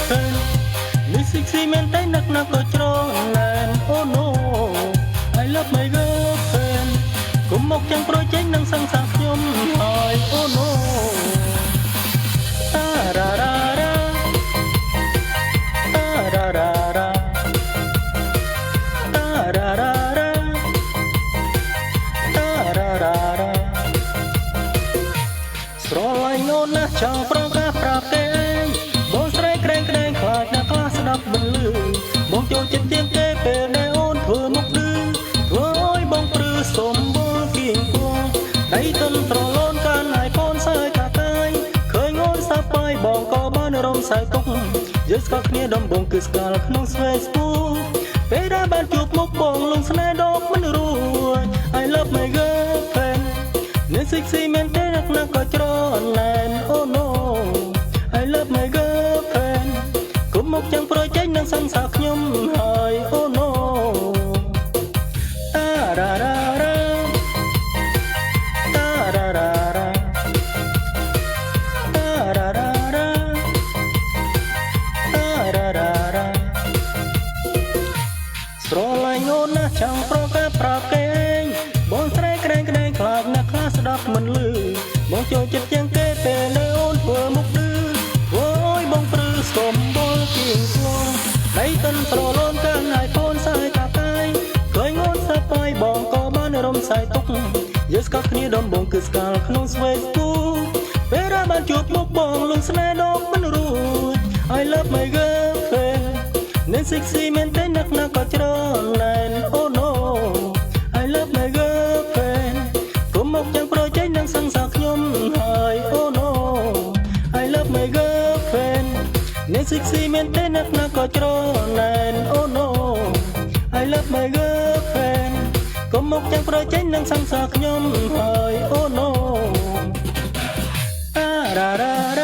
girlfriend នេះ sexy មែនតែណាស់ណាស់ក៏ច្រណែន Oh no I love my girlfriend កុំមកចាំងប្រជែងនឹងសង្សារខ្ញុំហើយ Oh no តារ៉ារ៉ារ៉ាតារ៉ារ៉ារ៉ាតារ៉ារ៉ារ៉ាតារ៉ារ៉ារ៉ាស្រឡាញ់អូនណាស់ចង់ប្រកាសប្រាប់គេបងស្រែកក្រែងក្រែងខ្លាចណាស់ខ្លះស្ដាប់មិនលឺបងចូលចិត្តជាងគេពេលដែលអូនធ្វើមុខឌឺធ្វើឲ្យបងព្រឺសុំបងគៀងគួងដៃទន់ត្រឡូនកានឲ្យពូនសើតាតាយឃើញអូនសាប់បាយបងក៏បានរំសាយទុកយើងស្គាល់គ្នាដំបូងគឺស្គាល់ក្នុង Facebook ពេលដែលបានជួបមុខបងលងស្នេហ៍ដកមិនរួច I love my girlfriend នេះ sexy មែនទេណាស់ណាស់ក៏ច្រណែន Oh no I love my girlfriend កុំមកចាំងប្រជែងនឹងសង្សារខ្ញុំហើយ Oh no តារ៉ារ៉ារ៉ាតារ៉ារ៉ារ៉ាតារ៉ារ៉ារ៉ាតារ៉ារ៉ារ៉ាស្រឡាញ់អូនណាស់ចង់ប្រកាសប្រាប់គេបងស្រែកក្រែងក្រែងខ្លាចណាស់ខ្លះស្ដាប់មិនលឺបងចូលចិត្តជាងគេពេលដែលអូនធ្វើមុខឌឺធ្វើឲ្យបងព្រឺសុំបងគៀងគួងដៃទន់ត្រឡូនកានឲ្យពូនសាយតាតាយឃើញអូនសាប់បាយបងក៏បានរំសាយទុកយើងស្គាល់គ្នាដំបូងគឺស្គាល់ក្នុង Facebook ពេលដែលបានជួបមុខបងលងស្នេហ៍ដកមិនរួច I love my girlfriend នេះ sexy មែនទេណាស់ណាស់ក៏ច្រណែន Oh no I love my girlfriend កុំមកចាំងប្រជែងនឹងសង្សារខ្ញុំហើយ Oh no I love my girlfriend នេះ sexy មែនទេណាស់ណាស់ក៏ច្រណែន Oh no I love my girlfriend កុំមកចាំងប្រជែងនឹងសង្សារខ្ញុំហើយ Oh no តារ៉ារ៉ា